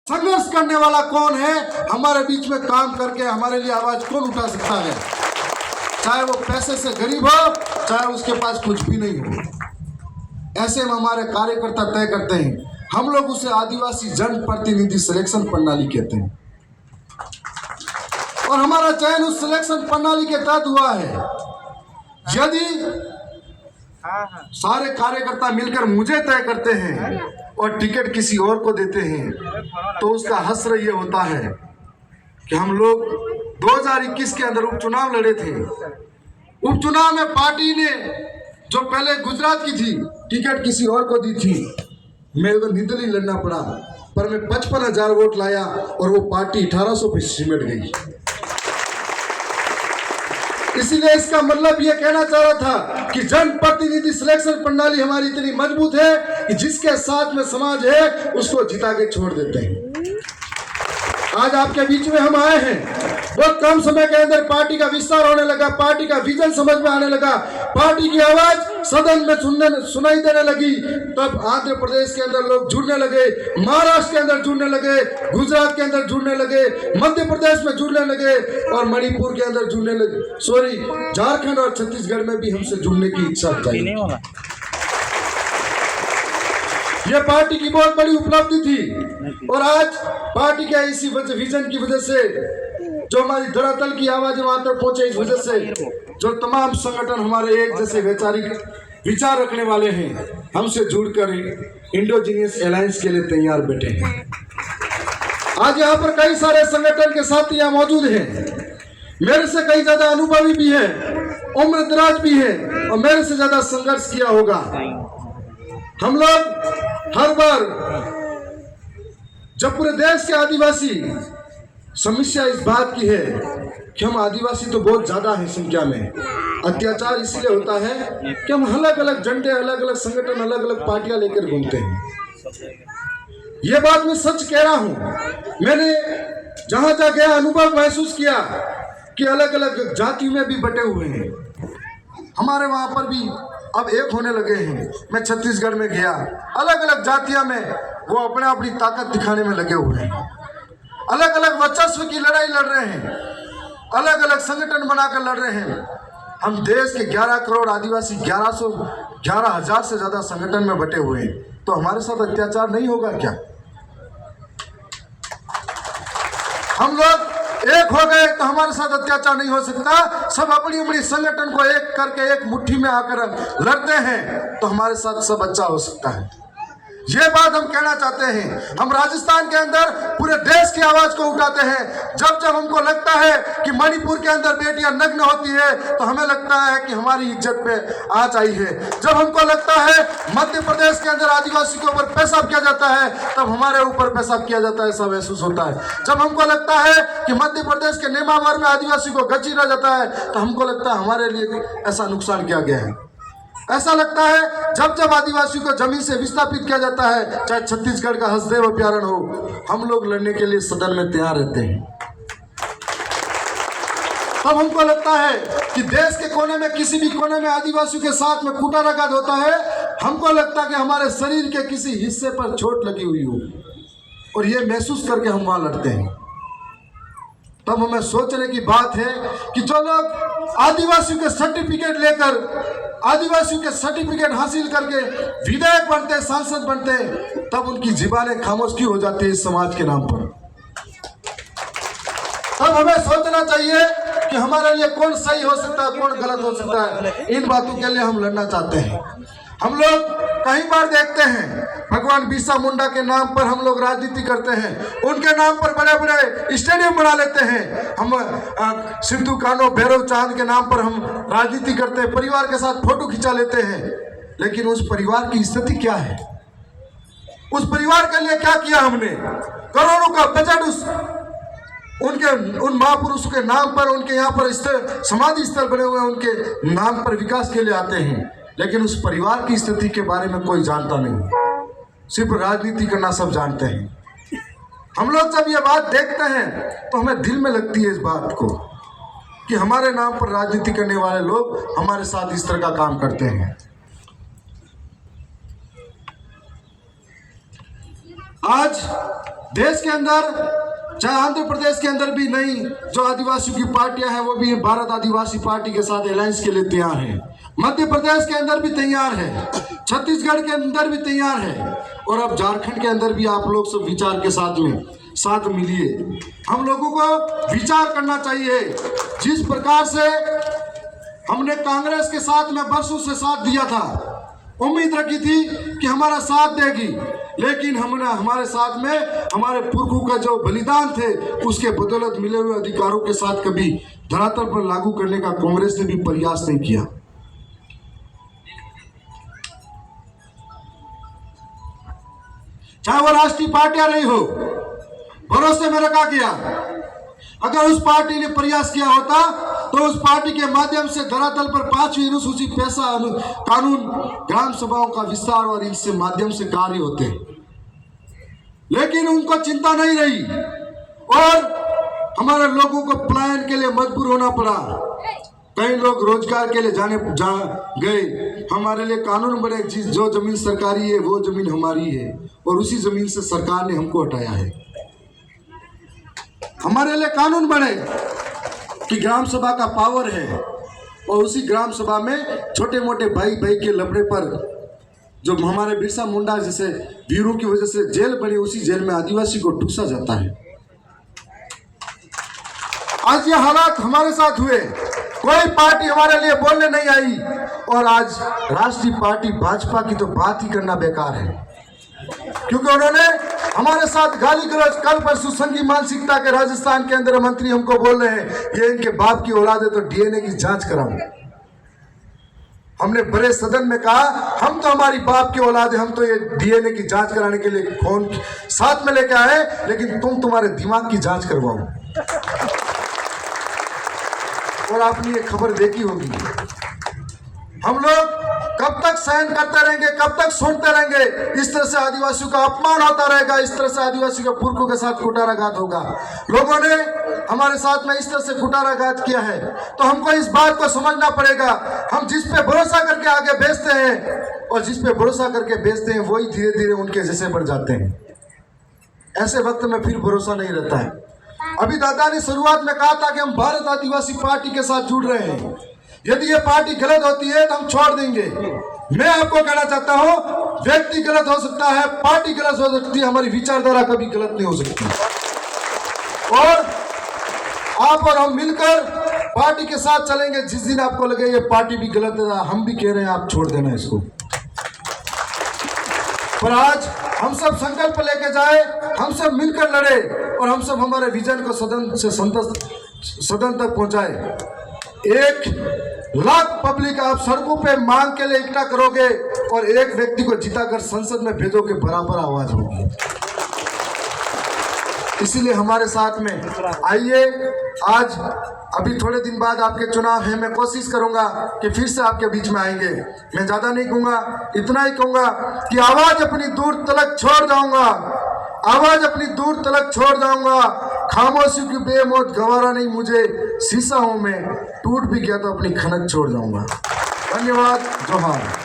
संघर्ष करने वाला कौन है, हमारे बीच में काम करके हमारे लिए आवाज कौन उठा सकता है, चाहे वो पैसे से गरीब हो, चाहे उसके पास कुछ भी नहीं हो। ऐसे में हमारे कार्यकर्ता तय करते हैं। हम लोग उसे आदिवासी जन प्रतिनिधि सिलेक्शन प्रणाली कहते हैं और हमारा चयन उस सिलेक्शन प्रणाली के तहत हुआ है। यदि सारे कार्यकर्ता मिलकर मुझे तय करते हैं और टिकट किसी और को देते हैं तो उसका हश्र ये होता है कि हम लोग 2021 के अंदर उपचुनाव लड़े थे। उपचुनाव में पार्टी ने जो पहले गुजरात की थी टिकट किसी और को दी थी, मेरे को निर्दलीय लड़ना पड़ा, पर मैं 55,000 वोट लाया और वो पार्टी 1800 पे सिमट गई। इसीलिए इसका मतलब ये कहना चाह रहा था कि जन प्रतिनिधि सिलेक्शन प्रणाली हमारी इतनी मजबूत है कि जिसके साथ में समाज है उसको जिता के छोड़ देते हैं। आज आपके बीच में हम आए हैं, बहुत कम समय के अंदर पार्टी का विस्तार होने लगा, पार्टी का विजन समझ में आने लगा, पार्टी की आवाज सदन में सुनाई देने लगी। तब आंध्र प्रदेश के अंदर लोग जुड़ने लगे, महाराष्ट्र के अंदर जुड़ने लगे, गुजरात के अंदर जुड़ने लगे, मध्य प्रदेश में जुड़ने लगे और मणिपुर के अंदर जुड़ने लगे, झारखंड और छत्तीसगढ़ में भी हमसे जुड़ने की इच्छा थी। यह पार्टी की बहुत बड़ी उपलब्धि थी और आज पार्टी के इसी विजन की वजह से जो हमारी धरातल की आवाज वहां तक पहुंचे, इस वजह से जो तमाम संगठन हमारे एक जैसे वैचारिक विचार रखने वाले हैं हमसे जुड़कर इंडोजीनियस अलायंस के लिए तैयार बैठे हैं। आज यहाँ पर कई सारे संगठन के साथी यहाँ मौजूद हैं, मेरे से कई ज्यादा अनुभवी भी हैं, उम्र दराज भी हैं और मेरे से ज्यादा संघर्ष किया होगा। हम लोग हर बार जब पूरे देश के आदिवासी, समस्या इस बात की है कि हम आदिवासी तो बहुत ज्यादा हैं संख्या में, अत्याचार इसलिए होता है कि हम अलग अलग झंडे, अलग अलग संगठन, अलग अलग पार्टियां लेकर घूमते हैं। ये बात मैं सच कह रहा हूं, मैंने जहां जहां गया अनुभव महसूस किया कि अलग अलग जातियों में भी बटे हुए हैं। हमारे वहां पर भी अब एक होने लगे हैं। मैं छत्तीसगढ़ में गया, अलग अलग जातियां में वो अपने अपनी ताकत दिखाने में लगे हुए हैं, अलग अलग वर्चस्व की लड़ाई लड़ रहे हैं, अलग अलग संगठन बनाकर लड़ रहे हैं। हम देश के 11 करोड़ आदिवासी 11,000 से ज्यादा संगठन में बटे हुए हैं, तो हमारे साथ अत्याचार नहीं होगा क्या? हम लोग एक हो गए तो हमारे साथ अत्याचार नहीं हो सकता। सब अपनी अपनी संगठन को एक करके एक मुट्ठी में आकर लड़ते हैं तो हमारे साथ सब अच्छा हो सकता है। ये बात हम कहना चाहते हैं। हम राजस्थान के अंदर पूरे देश की आवाज को उठाते हैं। जब जब हमको लगता है कि मणिपुर के अंदर बेटियां नग्न होती है तो हमें लगता है कि हमारी इज्जत पे आँच आई है। जब हमको लगता है मध्य प्रदेश के अंदर आदिवासी के ऊपर पेशाब किया जाता है तब हमारे ऊपर पेशाब किया जाता है, ऐसा महसूस होता है। जब हमको लगता है कि मध्य प्रदेश के नेमावर में आदिवासी को गचीरा जाता है तो हमको लगता है हमारे लिए ऐसा नुकसान किया गया है। ऐसा लगता है जब जब आदिवासी को जमीन से विस्थापित किया जाता है, चाहे छत्तीसगढ़ का हसदेव अभ्यारण्य हो, हम लोग लड़ने के लिए सदन में तैयार रहते हैं। तब हमको लगता है कि देश के कोने में, किसी भी कोने में आदिवासियों के साथ में कूटाराघात होता है, हमको लगता है कि हमारे शरीर के किसी हिस्से पर चोट लगी हुई हो और ये महसूस करके हम वहां लड़ते हैं। तब हमें सोचने की बात है कि जो लोग आदिवासियों के सर्टिफिकेट लेकर, आदिवासियों के सर्टिफिकेट हासिल करके विधायक बनते, सांसद बनते, तब उनकी जुबानें खामोश क्यों हो जाती है इस समाज के नाम पर? तब हमें सोचना चाहिए कि हमारे लिए कौन सही हो सकता है, कौन गलत हो सकता है। इन बातों के लिए हम लड़ना चाहते हैं। हम लोग कई बार देखते हैं भगवान बिरसा मुंडा के नाम पर हम लोग राजनीति करते हैं, उनके नाम पर बड़े बड़े स्टेडियम बना लेते हैं। हम सिद्धू कान्हो, भैरव चांद के नाम पर हम राजनीति करते हैं, परिवार के साथ फोटो खिंचा लेते हैं। लेकिन उस परिवार की स्थिति क्या है? उस परिवार के लिए क्या किया हमने? करोड़ों का बजट उन महापुरुषों के नाम पर, उनके यहाँ पर समाधि स्थल बने हुए हैं, उनके नाम पर विकास के लिए आते हैं, लेकिन उस परिवार की स्थिति के बारे में कोई जानता नहीं। सिर्फ राजनीति करना सब जानते हैं। हम लोग जब ये बात देखते हैं तो हमें दिल में लगती है इस बात को कि हमारे नाम पर राजनीति करने वाले लोग हमारे साथ इस तरह का काम करते हैं। आज देश के अंदर, चाहे आंध्र प्रदेश के अंदर भी नई जो आदिवासियों की पार्टियां हैं वो भी भारत आदिवासी पार्टी के साथ अलायंस के लिए तैयार है। मध्य प्रदेश के अंदर भी तैयार है, छत्तीसगढ़ के अंदर भी तैयार है, और अब झारखंड के अंदर भी आप लोग सब विचार के साथ मिलिए। हम लोगों को विचार करना चाहिए। जिस प्रकार से हमने कांग्रेस के साथ में बरसों से साथ दिया था, उम्मीद रखी थी कि हमारा साथ देगी, लेकिन हमने हमारे साथ में हमारे पुरखों का जो बलिदान थे उसके बदौलत मिले हुए अधिकारों के साथ कभी धरातल पर लागू करने का कांग्रेस ने भी प्रयास नहीं किया। चाहे वो राष्ट्रीय पार्टियां रही हो, भरोसे में रखा गया। अगर उस पार्टी ने प्रयास किया होता तो उस पार्टी के माध्यम से धरातल पर 5वीं अनुसूची पैसा कानून, ग्राम सभाओं का विस्तार और इससे माध्यम से कार्य होते, लेकिन उनको चिंता नहीं रही और हमारे लोगों को पलायन के लिए मजबूर होना पड़ा। कई लोग रोजगार के लिए गए। हमारे लिए कानून बने, जो जमीन सरकारी है वो जमीन हमारी है, और उसी जमीन से सरकार ने हमको हटाया है। हमारे लिए कानून बने कि ग्राम सभा का पावर है, और उसी ग्राम सभा में छोटे मोटे भाई के लफड़े पर जो हमारे बिरसा मुंडा जैसे वीरों की वजह से जेल बनी, उसी जेल में आदिवासी को ठूसा जाता है। आज ये हालात हमारे साथ हुए, कोई पार्टी हमारे लिए बोलने नहीं आई, और आज राष्ट्रीय पार्टी भाजपा की तो बात ही करना बेकार है, क्योंकि उन्होंने हमारे साथ गाली गलौज। कल परसों संघी मानसिकता के राजस्थान के अंदर मंत्री हमको बोल रहे हैं ये इनके बाप की औलाद है तो डीएनए की जांच कराओ। हमने बड़े सदन में कहा हम तो हमारी बाप की औलाद है, हम तो ये डीएनए की जांच कराने के लिए फोन साथ में लेके आए, लेकिन तुम तुम्हारे दिमाग की जांच करवाओ। और आपने ये खबर देखी होगी। हम लोग कब तक सहन करते रहेंगे, कब तक सुनते रहेंगे? इस तरह से आदिवासियों का अपमान होता रहेगा, इस तरह से आदिवासियों के पुरखों के साथ कुटाराघात होगा। लोगों ने हमारे साथ में इस तरह से कुटाराघात किया है, तो हमको इस बात को समझना पड़ेगा। हम जिस पे भरोसा करके आगे बेचते हैं, और जिस पे भरोसा करके बेचते हैं वही धीरे धीरे उनके जैसे बढ़ जाते हैं। ऐसे वक्त में फिर भरोसा नहीं रहता है। अभी दादा ने शुरुआत में कहा था कि हम भारत आदिवासी पार्टी के साथ जुड़ रहे हैं, यदि ये पार्टी गलत होती है तो हम छोड़ देंगे। मैं आपको कहना चाहता हूं, व्यक्ति गलत हो सकता है, पार्टी गलत हो सकती है, हमारी विचारधारा कभी गलत नहीं हो सकती। और आप और हम मिलकर पार्टी के साथ चलेंगे। जिस दिन आपको लगे ये पार्टी भी गलत है, हम भी कह रहे हैं आप छोड़ देना इसको। पर आज हम सब संकल्प लेके जाए, हम सब मिलकर लड़े, और हम सब हमारे विजन को सदन तक पहुंचाए। 1 लाख पब्लिक आप सड़कों पे मांग के लिए इकट्ठा करोगे, और एक व्यक्ति को जिताकर संसद में भेजोगे, बराबर आवाज होगी। इसीलिए हमारे साथ में आइए। आज अभी थोड़े दिन बाद आपके चुनाव है, मैं कोशिश करूंगा कि फिर से आपके बीच में आएंगे। मैं ज्यादा नहीं कहूंगा, इतना ही कहूंगा कि आवाज अपनी दूर तलक छोड़ जाऊंगा, आवाज अपनी दूर तलक छोड़ जाऊंगा। खामोशी की बेमौत गवारा नहीं मुझे, शीशा हूं मैं, टूट भी गया तो अपनी खनक छोड़ जाऊंगा। धन्यवाद। जोहार।